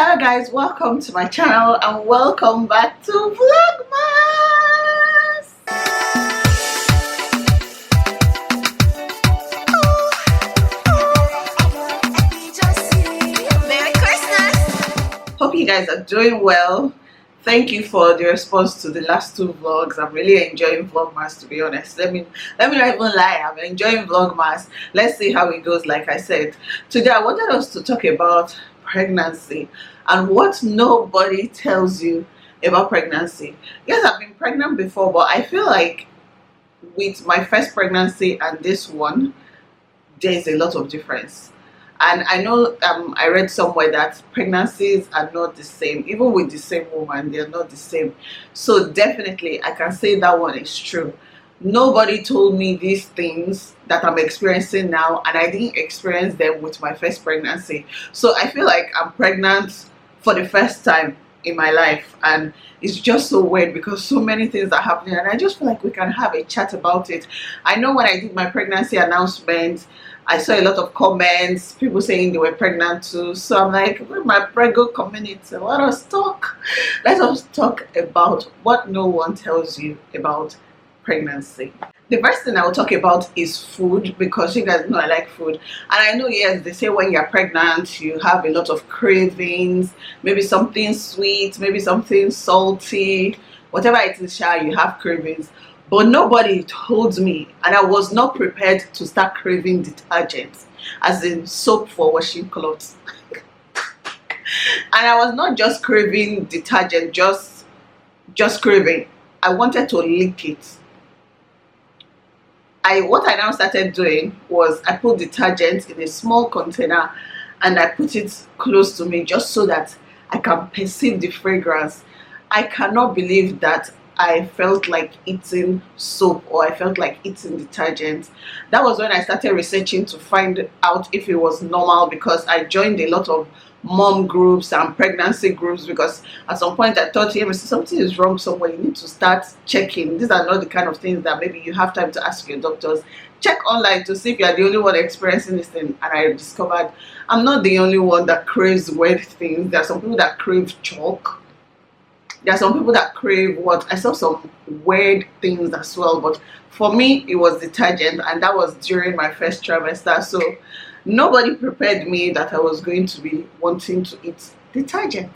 Hello guys, welcome to my channel and welcome back to Vlogmas. Merry Christmas. Hope you guys are doing well. Thank you for the response to the last two vlogs. I'm really enjoying Vlogmas, to be honest. Let me not even lie, I'm enjoying Vlogmas. Let's see how it goes. Like I said, today I wanted us to talk about pregnancy and what nobody tells you about pregnancy. Yes, I've been pregnant before, but I feel like with my first pregnancy and this one, there's a lot of difference. And I know I read somewhere that pregnancies are not the same. Even with the same woman, they're not the same. So definitely I can say that one is true. Nobody told me these things that I'm experiencing now, and I didn't experience them with my first pregnancy. So I feel like I'm pregnant for the first time in my life, and it's just so weird because so many things are happening, and I just feel like we can have a chat about it. I know when I did my pregnancy announcement, I saw a lot of comments, people saying they were pregnant too. So I'm like, with my prego community, let us talk about what no one tells you about pregnancy. The first thing I will talk about is food, because you guys know I like food. And I know, yes, they say when you're pregnant you have a lot of cravings, maybe something sweet, maybe something salty, whatever it is, you have cravings. But nobody told me, and I was not prepared to start craving detergent, as in soap for washing clothes. And I was not just craving detergent, just craving. I wanted to lick it. What I now started doing was I put detergent in a small container and I put it close to me just so that I can perceive the fragrance. I cannot believe that I felt like eating soap or I felt like eating detergent. That was when I started researching to find out if it was normal, because I joined a lot of mom groups and pregnancy groups, because at some point I thought, yeah, something is wrong somewhere, you need to start checking. These are not the kind of things that maybe you have time to ask your doctors. Check online to see if you are the only one experiencing this thing. And I discovered I'm not the only one that craves weird things. There are some people that crave chalk. There are some people that crave what? I saw some weird things as well, but for me it was detergent, and that was during my first trimester. So nobody prepared me that I was going to be wanting to eat detergent.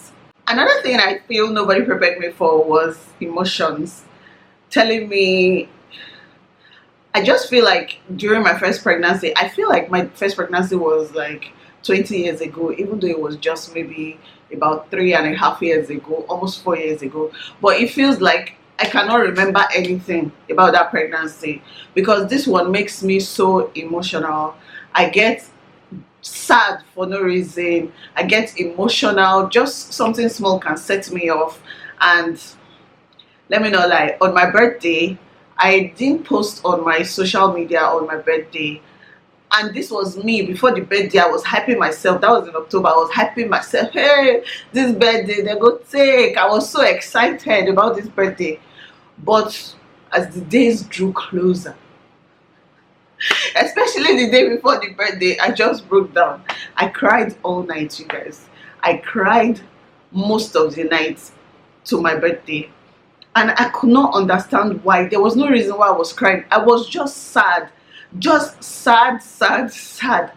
Another thing I feel nobody prepared me for was emotions. Telling me, I just feel like during my first pregnancy, I feel like my first pregnancy was like 20 years ago, even though it was just maybe about 3.5 years ago, almost 4 years ago. But it feels like I cannot remember anything about that pregnancy, because this one makes me so emotional. I get sad for no reason. I get emotional. Just something small can set me off. And let me not lie, on my birthday, I didn't post on my social media on my birthday. And this was me before the birthday. I was hyping myself. That was in October. I was hyping myself. Hey, this birthday, they go take. I was so excited about this birthday. But as the days drew closer, especially the day before the birthday, I just broke down. I cried all night, you guys. I cried most of the night to my birthday. And I could not understand why. There was no reason why I was crying. I was just sad. Just sad.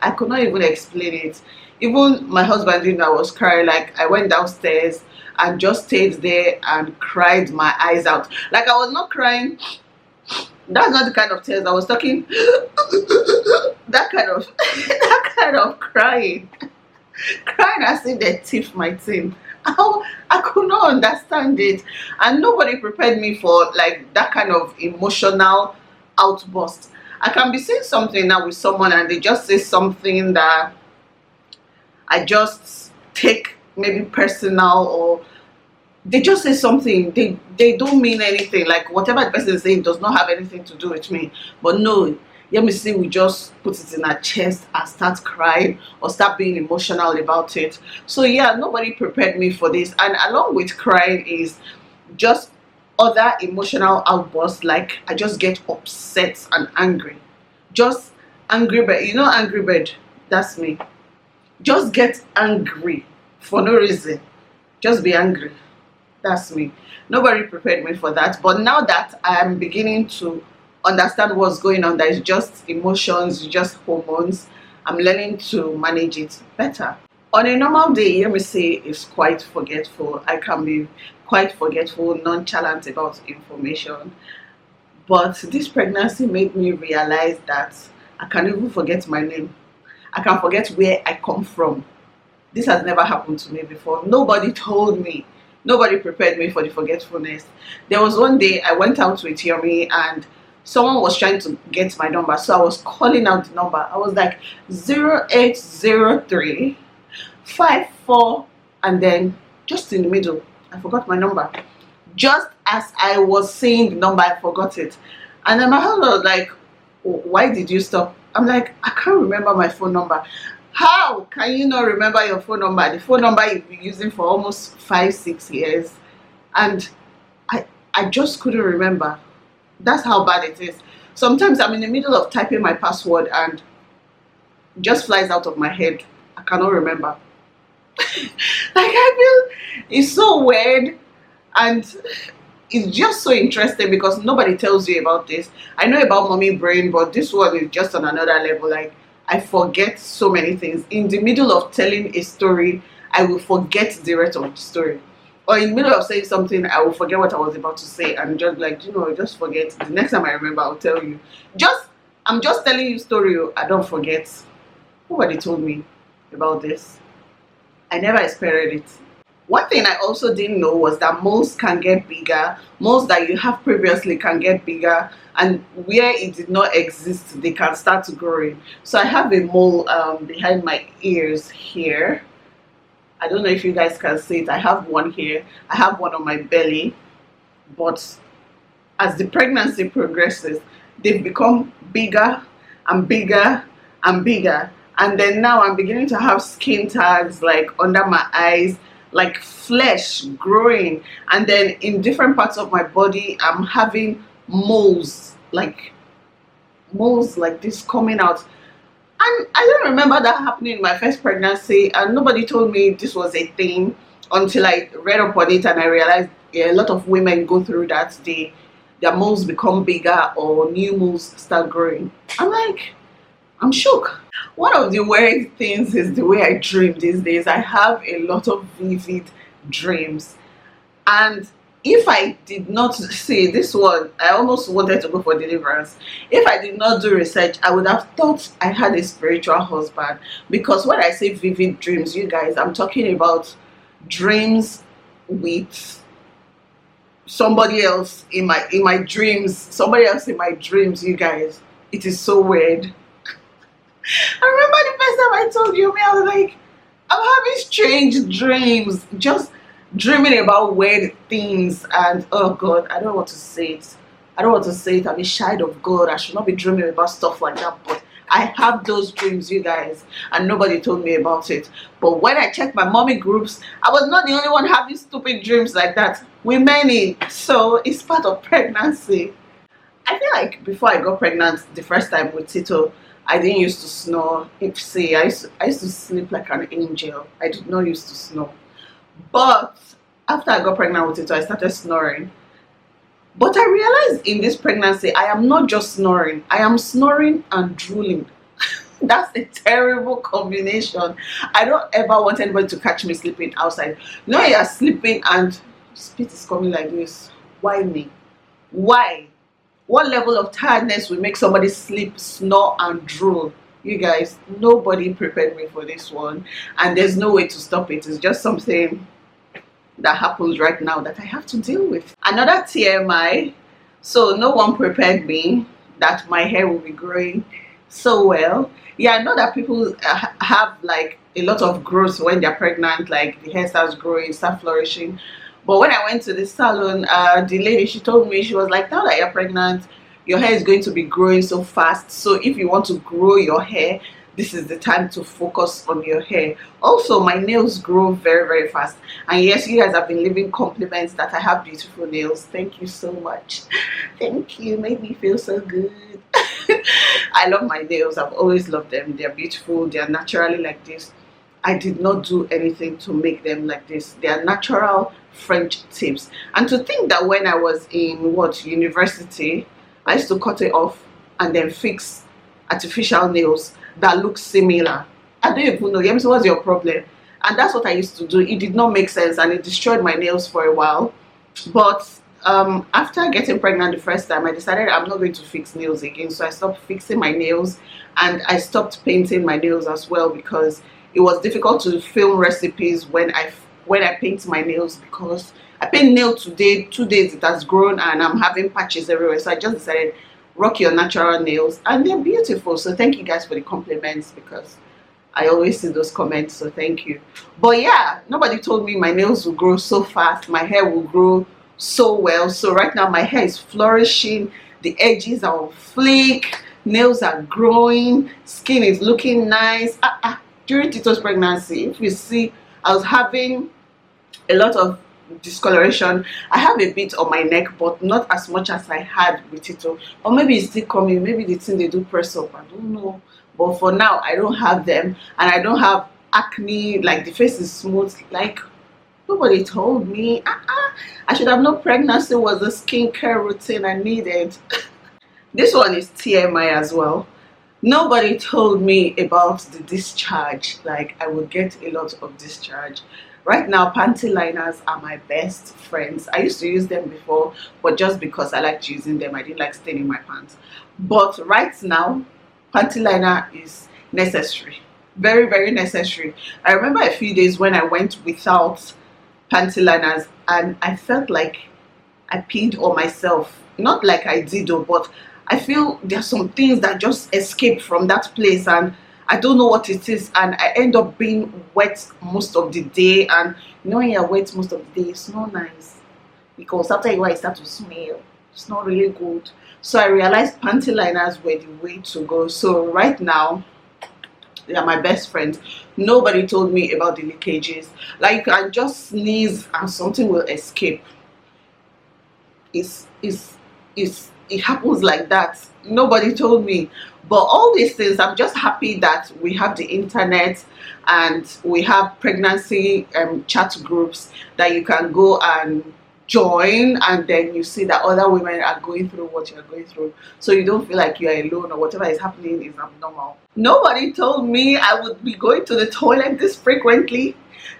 I could not even explain it. Even my husband didn't know I was crying. Like, I went downstairs and just stayed there and cried my eyes out. Like, I was not crying. That's not the kind of tears I was talking. that kind of crying as if they thief my team. I could not understand it, and nobody prepared me for like that kind of emotional outburst. I can be saying something now with someone and they just say something that I just take maybe personal, or they just say something, they don't mean anything. Like whatever the person is saying does not have anything to do with me. But no, let me see, we just put it in our chest and start crying or start being emotional about it. So yeah, nobody prepared me for this. And along with crying is just other emotional outbursts. Like I just get upset and angry. Just angry bird. You know, angry bird, that's me. Just get angry for no reason, just be angry. That's me. Nobody prepared me for that. But now that I'm beginning to understand what's going on, that is just emotions, just hormones, I'm learning to manage it better. On a normal day, let me say, is quite forgetful. I can be quite forgetful, nonchalant about information. But this pregnancy made me realize that I can even forget my name. I can forget where I come from. This has never happened to me before. Nobody told me. Nobody prepared me for the forgetfulness. There was one day I went out with Yomi and someone was trying to get my number. So I was calling out the number. I was like 0803 54, and then just in the middle, I forgot my number. Just as I was saying the number, I forgot it. And then my husband was like, why did you stop? I'm like, I can't remember my phone number. How can you not remember your phone number? The phone number you've been using for almost 5-6 years. And I just couldn't remember. That's how bad it is. Sometimes I'm in the middle of typing my password and it just flies out of my head. I cannot remember. Like, I feel it's so weird, and it's just so interesting because nobody tells you about this. I know about mommy brain, but this one is just on another level. Like, I forget so many things. In the middle of telling a story, I will forget the rest of the story. Or in the middle of saying something, I will forget what I was about to say and just like, just forget. The next time I remember, I'll tell you. I'm just telling you story. I don't forget. Nobody told me about this. I never expected it. One thing I also didn't know was that moles can get bigger. Moles that you have previously can get bigger, and where it did not exist, they can start to growing. So I have a mole behind my ears here. I don't know if you guys can see it. I have one here. I have one on my belly. But as the pregnancy progresses, they've become bigger and bigger and bigger. And then now I'm beginning to have skin tags like under my eyes, like flesh growing. And then in different parts of my body, I'm having moles like this coming out. And I don't remember that happening in my first pregnancy, and nobody told me this was a thing until I read up on it and I realized a lot of women go through that. Their moles become bigger or new moles start growing. I'm like, I'm shook. One of the weird things is the way I dream these days. I have a lot of vivid dreams, and if I did not see this one, I almost wanted to go for deliverance. If I did not do research, I would have thought I had a spiritual husband. Because when I say vivid dreams, you guys, I'm talking about dreams with somebody else in my dreams. Somebody else in my dreams, you guys. It is so weird. I remember the first time I told you, I was like, I'm having strange dreams. Just dreaming about weird things, and oh God, I don't want to say it. I don't want to say it. I'm a child of God. I should not be dreaming about stuff like that. But I have those dreams, you guys, and nobody told me about it. But when I checked my mommy groups, I was not the only one having stupid dreams like that. We many. So it's part of pregnancy. I feel like before I got pregnant the first time with Tito, I didn't used to snore. I used to sleep like an angel. I did not used to snore. But after I got pregnant with it, I started snoring. But I realized in this pregnancy, I am not just snoring. I am snoring and drooling. That's a terrible combination. I don't ever want anybody to catch me sleeping outside. You know, you're sleeping and spit is coming like this. Why me? Why? What level of tiredness will make somebody sleep, snore, and drool? You guys, nobody prepared me for this one, and there's no way to stop it. It's just something that happens right now that I have to deal with. Another TMI. So no one prepared me that my hair will be growing so well. Yeah, I know that people have like a lot of growth when they're pregnant, like the hair starts growing, start flourishing. But when I went to the salon, the lady, she told me, she was like, now that you're pregnant, your hair is going to be growing so fast. So if you want to grow your hair, this is the time to focus on your hair. Also, my nails grow very, very fast. And yes, you guys have been leaving compliments that I have beautiful nails. Thank you so much. Thank you. Made me feel so good. I love my nails. I've always loved them. They're beautiful. They're naturally like this. I did not do anything to make them like this. They are natural French tips. And to think that when I was in university, I used to cut it off and then fix artificial nails that look similar. I don't even know. Yemi, so what's your problem? And that's what I used to do. It did not make sense and it destroyed my nails for a while. But after getting pregnant the first time, I decided I'm not going to fix nails again. So I stopped fixing my nails and I stopped painting my nails as well, because it was difficult to film recipes when I paint my nails, because I paint nail today, 2 days it has grown and I'm having patches everywhere. So I just decided, rock your natural nails, and they're beautiful. So thank you guys for the compliments, because I always see those comments, so thank you. But yeah, nobody told me my nails will grow so fast, my hair will grow so well. So right now my hair is flourishing, the edges are on fleek, nails are growing, skin is looking nice. During Tito's pregnancy, if you see, I was having a lot of discoloration. I have a bit on my neck, but not as much as I had with Tito. Or maybe it's still coming, maybe the thing they do press up, I don't know. But for now, I don't have them, and I don't have acne. Like, the face is smooth. Like, nobody told me. I should have known pregnancy was a skincare routine I needed. This one is TMI as well. Nobody told me about the discharge. Like, I would get a lot of discharge. Right now, panty liners are my best friends. I used to use them before, but just because I liked using them, I didn't like staining my pants. But right now, panty liner is necessary. Very, very necessary. I remember a few days when I went without panty liners and I felt like I peed on myself. Not like I did though, but I feel there are some things that just escape from that place and I don't know what it is, and I end up being wet most of the day. And you know, when you're wet most of the day, it's not nice, because after a while it starts to smell. It's not really good. So I realized panty liners were the way to go. So right now, they are my best friends. Nobody told me about the leakages. Like, you can just sneeze and something will escape. It happens like that. Nobody told me. But all these things, I'm just happy that we have the internet and we have pregnancy chat groups that you can go and join, and then you see that other women are going through what you're going through, so you don't feel like you're alone or whatever is happening is abnormal. Nobody told me I would be going to the toilet this frequently.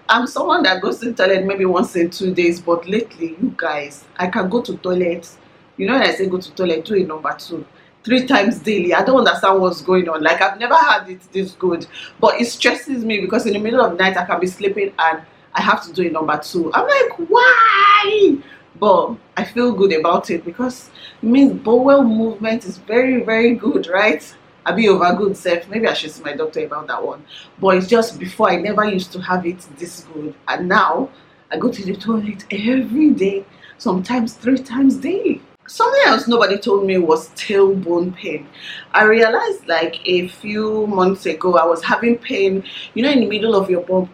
I'm someone that goes to the toilet maybe once in 2 days, but lately, you guys, I can go to toilets. You know, when I say go to toilet, do it number 2, 3 times daily. I don't understand what's going on. Like, I've never had it this good, but it stresses me because in the middle of the night I can be sleeping and I have to do it number 2. I'm like, why? But I feel good about it because it means bowel movement is very, very good, right? I be over good self. Maybe I should see my doctor about that one. But it's just, before I never used to have it this good, and now I go to the toilet every day, sometimes 3 times daily. Something else nobody told me was tailbone pain. I realized like a few months ago I was having pain, you know, in the middle of your bum.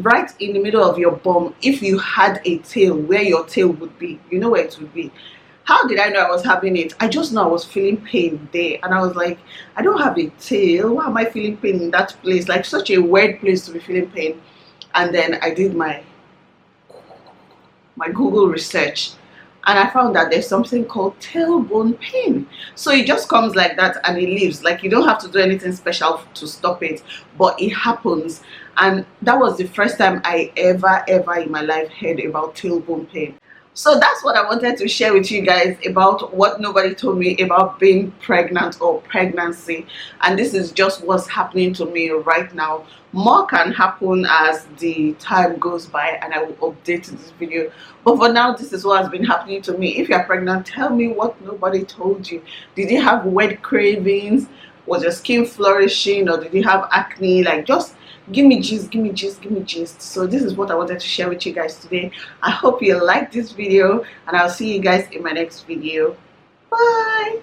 Right in the middle of your bum, if you had a tail, where your tail would be, you know where it would be. How did I know I was having it? I just know I was feeling pain there, and I was like, I don't have a tail. Why am I feeling pain in that place? Like, such a weird place to be feeling pain. And then I did my Google research, and I found that there's something called tailbone pain. So it just comes like that and it leaves. Like, you don't have to do anything special to stop it, but it happens. And that was the first time I ever in my life heard about tailbone pain. So that's what I wanted to share with you guys about what nobody told me about being pregnant or pregnancy. And this is just what's happening to me right now. More can happen as the time goes by and I will update this video. But for now, this is what has been happening to me. If you're pregnant, tell me what nobody told you. Did you have wet cravings? Was your skin flourishing, or did you have acne? Like, just give me gist, give me gist, give me gist. So this is what I wanted to share with you guys today. I hope you liked this video, and I'll see you guys in my next video. Bye.